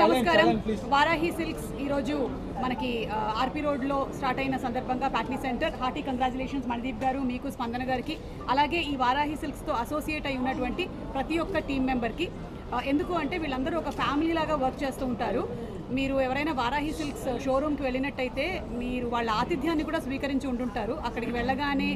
నమస్కారం. వారాహి సిల్క్స్ ఈరోజు మనకి ఆర్పీ రోడ్లో స్టార్ట్ అయిన సందర్భంగా Patny centre. Hearty congratulations Manideep గారు, మీకు, స్పందన గారికి, అలాగే ఈ వారాహి సిల్క్స్తో అసోసియేట్ అయి ఉన్నటువంటి ప్రతి ఒక్క టీం మెంబర్కి. ఎందుకు అంటే వీళ్ళందరూ ఒక ఫ్యామిలీ లాగా వర్క్ చేస్తూ ఉంటారు. మీరు ఎవరైనా వారాహి సిల్క్స్ షోరూమ్కి వెళ్ళినట్టయితే మీరు వాళ్ళ ఆతిథ్యాన్ని కూడా స్వీకరించి ఉంటుంటారు. అక్కడికి వెళ్ళగానే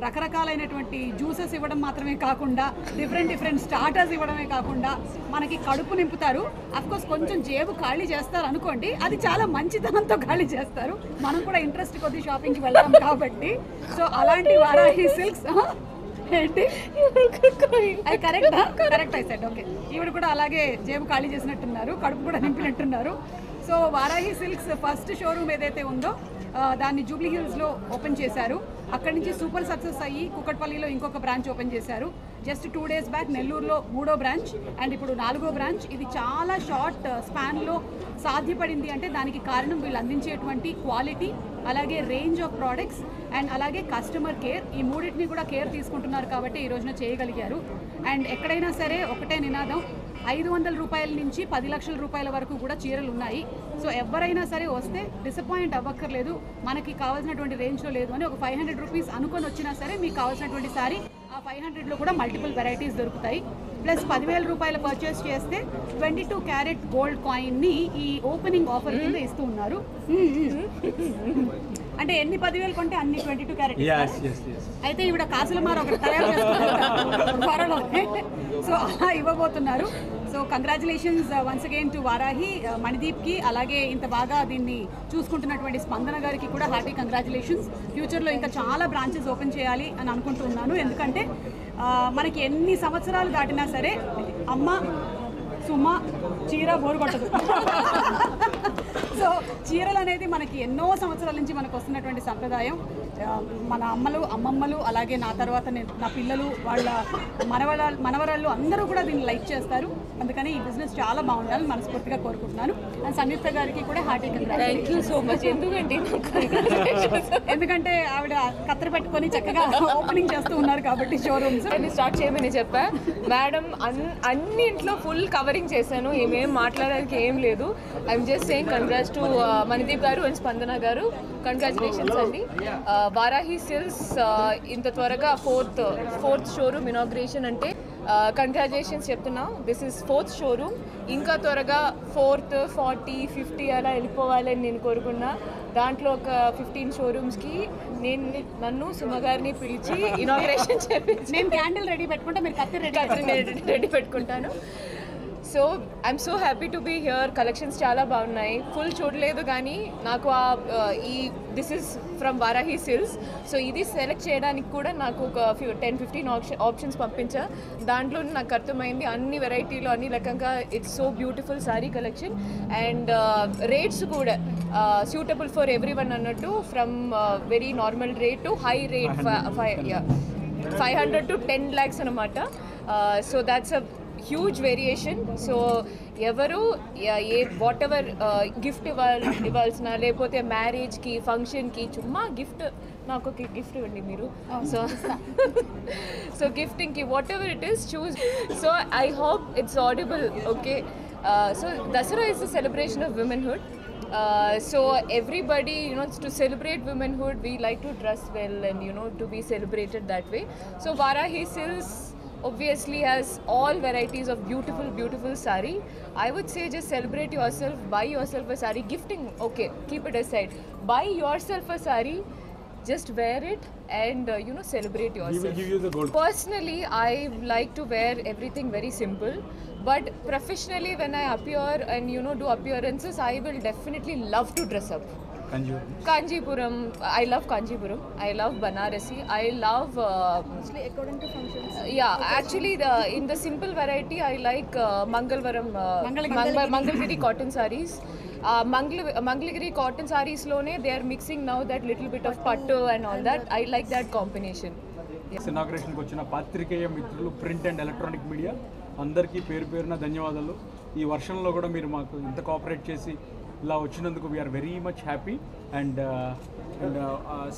రకరకాలైనటువంటి జ్యూసెస్ ఇవ్వడం మాత్రమే కాకుండా డిఫరెంట్ స్టార్టర్స్ ఇవ్వడమే కాకుండా మనకి కడుపు నింపుతారు. అఫ్కోర్స్ కొంచెం జేబు ఖాళీ చేస్తారు అనుకోండి, అది చాలా మంచితనంతో ఖాళీ చేస్తారు. మనం కూడా ఇంట్రెస్ట్ కొద్ది షాపింగ్కి వెళ్తాం కాబట్టి. సో అలాంటి వారాహి సిల్క్స్ ఏంటి అది కరెక్ట్ ఐ సెడ్ ఓకే. ఈవిడ కూడా అలాగే జేబు ఖాళీ చేసినట్టున్నారు, కడుపు కూడా నింపినట్టున్నారు. So Varahi silks first showroom ఏదైతే ఉందో దాన్ని జూబ్లీ హిల్స్లో ఓపెన్ చేశారు. అక్కడి నుంచి సూపర్ సక్సెస్ అయ్యి కుకట్పల్లిలో ఇంకొక బ్రాంచ్ ఓపెన్ చేశారు. జస్ట్ 2 days బ్యాక్ నెల్లూరులో 3వ బ్రాంచ్ అండ్ ఇప్పుడు 4వ బ్రాంచ్. ఇది చాలా షార్ట్ స్పాన్లో సాధ్యపడింది అంటే దానికి కారణం వీళ్ళు అందించేటువంటి క్వాలిటీ, అలాగే రేంజ్ ఆఫ్ ప్రోడక్ట్స్ అండ్ అలాగే కస్టమర్ కేర్. ఈ మూడింటిని కూడా కేర్ తీసుకుంటున్నారు కాబట్టి ఈ రోజున చేయగలిగారు. అండ్ ఎక్కడైనా సరే ఒకటే నినాదం, 500 రూపాయల నుంచి 10 లక్షల రూపాయల వరకు కూడా చీరలు ఉన్నాయి. సో ఎవరైనా సరే వస్తే డిసప్పాయింట్ అవ్వక్కర్లేదు, మనకి కావాల్సినటువంటి రేంజ్లో లేదు అని. ఒక 500 రూపీస్ అనుకొని వచ్చినా సరే మీకు కావాల్సినటువంటి సారీ ఆ 500లో కూడా మల్టిపుల్ వెరైటీస్ దొరుకుతాయి. ప్లస్ 10,000 రూపాయలు పర్చేస్ చేస్తే 22 క్యారెట్ గోల్డ్ కాయిన్ని ఈ ఓపెనింగ్ ఆఫర్ కింద ఇస్తూ ఉన్నారు. అంటే ఎన్ని 10,000 కొంటే అన్ని 22 క్యారెట్. అయితే ఈవిడ కాసుల మార ఒకటి తయారు చేస్తున్నారు. సో అలా ఇవ్వబోతున్నారు. So congratulations once again to Varahi, మణిదీప్కి, అలాగే ఇంత బాగా దీన్ని చూసుకుంటున్నటువంటి స్పందన గారికి కూడా హార్టీ కంగ్రాచులేషన్స్. ఫ్యూచర్లో ఇంకా చాలా బ్రాంచెస్ ఓపెన్ చేయాలి అని అనుకుంటున్నాను. ఎందుకంటే మనకి ఎన్ని సంవత్సరాలు దాటినా సరే అమ్మ సుమ చీర బోరు కొట్టదు. సో చీరలు అనేది మనకి ఎన్నో సంవత్సరాల నుంచి మనకు వస్తున్నటువంటి సంప్రదాయం. మన అమ్మమ్మలు అలాగే నా తర్వాత నా పిల్లలు, వాళ్ళ మనవరాళ్ళు అందరూ కూడా దీన్ని లైక్ చేస్తారు. అందుకని ఈ బిజినెస్ చాలా బాగుండాలని మనస్ఫూర్తిగా కోరుకుంటున్నాను. అండ్ సంయుక్త గారికి కూడా hearty congratulations. Thank you so much. ఎందుకంటే ఆవిడ కత్తెర పెట్టుకొని చక్కగా ఓపెనింగ్ చేస్తూ ఉన్నారు కాబట్టి షోరూమ్స్ స్టార్ట్ చేయమని చెప్పా మేడం. అన్నింట్లో ఫుల్ కవరింగ్ చేశాను, ఏమేం మాట్లాడడానికి ఏం లేదు. I'm just saying congrats to Manideep గారు అండ్ స్పందన గారు. కంగ్రాచులేషన్స్ అండి. వారాహి సిల్క్స్ ఇంత త్వరగా ఫోర్త్ షోరూమ్ ఇనాగ్రేషన్ అంటే కంగ్రాచులేషన్స్ చెప్తున్నా. This is 4th showroom. ఇంకా త్వరగా 4th, 40, 50 అలా వెళ్ళిపోవాలని నేను కోరుకున్నా. దాంట్లో ఒక 15 షోరూమ్స్కి నన్ను సుమగారిని పిలిచి ఇనాగ్రేషన్ చేపించి నేను క్యాండిల్ రెడీ పెట్టుకుంటా, మీరు కత్తి రెడీ పెట్టుకుంటాను. So I'm so happy to be here. Collections చాలా బాగున్నాయి. ఫుల్ చూడలేదు కానీ నాకు ఈ this is from Varahi Silks. So ఇది సెలెక్ట్ చేయడానికి కూడా నాకు ఒక 10-15 ఆప్షన్స్ పంపించా. దాంట్లో నాకు అర్థమైంది అన్ని వెరైటీలో అన్ని రకంగా it's so beautiful sorry collection. And rates కూడా సూటబుల్ ఫర్ ఎవ్రీ వన్ అన్నట్టు, from very normal rate to high rate 500 to 10 lakhs అనమాట. So that's a huge variation. So ఎవరు వాట్ ఎవర్ గిఫ్ట్ ఇవ్వాల్సిన, లేకపోతే మ్యారేజ్కి, ఫంక్షన్కి చుమ్మా గిఫ్ట్, నాకు ఒక గిఫ్ట్ ఇవ్వండి మీరు. సో గిఫ్టింగ్కి whatever it is choose. So I hope it's audible. Okay. So Dasara is the celebration of womanhood. So everybody, to celebrate womanhood, we like to dress well and to be celebrated that way. So Vaarahi Silks obviously has all varieties of beautiful saree. I would say just celebrate yourself, buy yourself a saree. Gifting, okay, keep it aside. Buy yourself a saree, just wear it and celebrate yourself. We will give you the gold. Personally, I like to wear everything very simple, but professionally when I appear and do appearances, I will definitely love to dress up. Kanjipuram, I love Kanjipuram. I love Banarasi. I love mostly according to functions. Yeah, actually in the simple variety I like Mangalvaram, Mangalgiri cotton sarees. Mangalgiri cotton sarees lone they are mixing now that little bit of pattu and all that. I like that combination. Inauguration కి వచ్చిన పాత్రికేయ మిత్రులు, print and electronic media అందరికీ పేరున ధన్యవాదాలు. ఈ వర్షంలో కూడా మీరు మాకు ఇంత కోఆపరేట్ చేసి ఇలా వచ్చినందుకు we're very much happy. And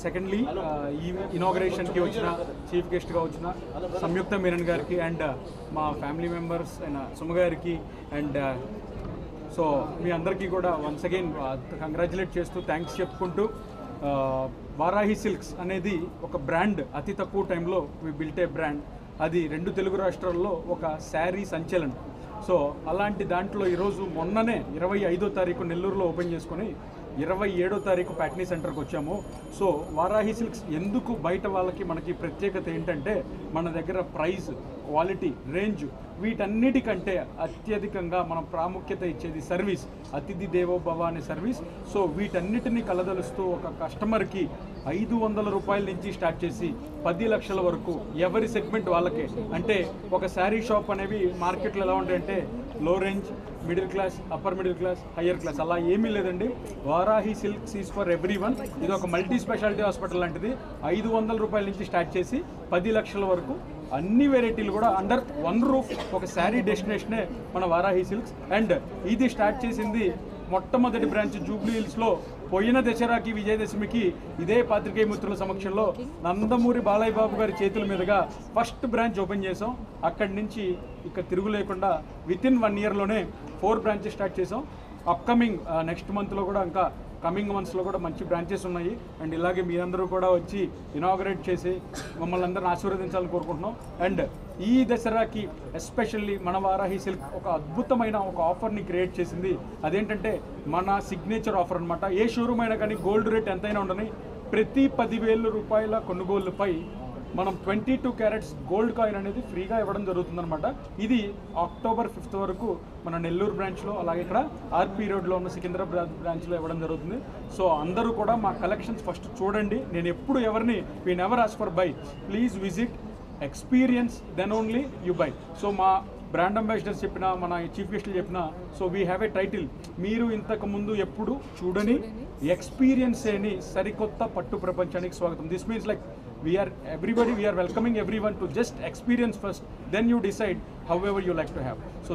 secondly ఈ ఇనాగ్రేషన్కి వచ్చిన చీఫ్ గెస్ట్గా వచ్చిన సంయుక్త మీనన్ గారికి అండ్ మా ఫ్యామిలీ మెంబర్స్ అయిన సుమ గారికి అండ్ సో మీ అందరికీ కూడా వన్స్ అగైన్ కంగ్రాచులేట్ చేస్తూ థ్యాంక్స్ చెప్పుకుంటూ వారాహి సిల్క్స్ అనేది ఒక బ్రాండ్, అతి తక్కువ టైంలో వి బిల్ట్ ఏ బ్రాండ్. అది 2 తెలుగు రాష్ట్రాల్లో ఒక శారీ సంచలనం. సో అలాంటి దాంట్లో ఈరోజు మొన్ననే 25వ తారీఖు నెల్లూరులో ఓపెన్ చేసుకొని 27వ తారీఖు ప్యాట్నీ సెంటర్కి వచ్చాము. సో వారాహి సిల్క్స్ ఎందుకు బయట వాళ్ళకి మనకి ప్రత్యేకత ఏంటంటే మన దగ్గర ప్రైస్, క్వాలిటీ, రేంజ్ వీటన్నిటికంటే అత్యధికంగా మనం ప్రాముఖ్యత ఇచ్చేది సర్వీస్, అతిథి దేవో భవ అనే సర్వీస్. సో వీటన్నిటిని కలదలుస్తూ ఒక కస్టమర్కి 500 రూపాయల నుంచి స్టార్ట్ చేసి 10 లక్షల వరకు ఎవరి సెగ్మెంట్ వాళ్ళకే. అంటే ఒక శారీ షాప్ అనేవి మార్కెట్లో ఎలా ఉంటాయంటే లో range, middle class, upper middle class, higher class, అలా ఏమీ లేదండి. Varahi silks is for every one. ఇది ఒక మల్టీ స్పెషాలిటీ హాస్పిటల్ లాంటిది. 500 రూపాయల నుంచి స్టార్ట్ చేసి 10 లక్షల వరకు అన్ని వెరైటీలు కూడా అండర్ 1 రూఫ్. ఒక శారీ డెస్టినేషనే మన వారాహి సిల్క్స్. అండ్ ఇది స్టార్ట్ చేసింది మొట్టమొదటి బ్రాంచ్ జూబ్లీ హిల్స్లో పోయిన దసరాకి, విజయదశమికి ఇదే పాత్రికేయ మిత్రుల సమక్షంలో నందమూరి బాలయ్య బాబు గారి చేతుల మీదుగా ఫస్ట్ బ్రాంచ్ ఓపెన్ చేసాం. అక్కడి నుంచి ఇక తిరుగు లేకుండా వితిన్ 1 ఇయర్లోనే 4 బ్రాంచెస్ స్టార్ట్ చేసాం. అప్కమింగ్ నెక్స్ట్ మంత్లో కూడా ఇంకా కమింగ్ మంత్స్లో కూడా మంచి బ్రాంచెస్ ఉన్నాయి. అండ్ ఇలాగే మీ అందరూ కూడా వచ్చి ఇనాగరేట్ చేసి మమ్మల్ని అందరిని ఆశీర్వదించాలని కోరుకుంటున్నాం. అండ్ ఈ దసరాకి ఎస్పెషల్లీ మన వారాహి సిల్క్ ఒక అద్భుతమైన ఒక ఆఫర్ని క్రియేట్ చేసింది. అదేంటంటే మన సిగ్నేచర్ ఆఫర్ అనమాట. ఏ షోరూమ్ అయినా కానీ గోల్డ్ రేట్ ఎంతైనా ఉండని ప్రతి 10,000 రూపాయల కొనుగోలుపై మనం 22 క్యారెట్స్ గోల్డ్ కాయిన్ అనేది ఫ్రీగా ఇవ్వడం జరుగుతుందన్నమాట. ఇది అక్టోబర్ 5th వరకు మన నెల్లూరు బ్రాంచ్లో, అలాగే ఇక్కడ ఆర్పీ రోడ్లో ఉన్న సికింద్రాబాద్ బ్రాంచ్లో ఇవ్వడం జరుగుతుంది. సో అందరూ కూడా మా కలెక్షన్స్ ఫస్ట్ చూడండి. నేను ఎప్పుడు ఎవరిని we never ask for buy, please visit, experience, then only you buy. So మా బ్రాండ్ అంబాసిడర్స్ చెప్పిన, మన చీఫ్ గెస్ట్లు చెప్పిన, so we have a title, మీరు ఇంతకు ముందు ఎప్పుడు చూడని ఎక్స్పీరియన్స్ అని సరికొత్త పట్టు ప్రపంచానికి స్వాగతం. This means like we are welcoming everyone to just experience first, then you decide however you like to have. So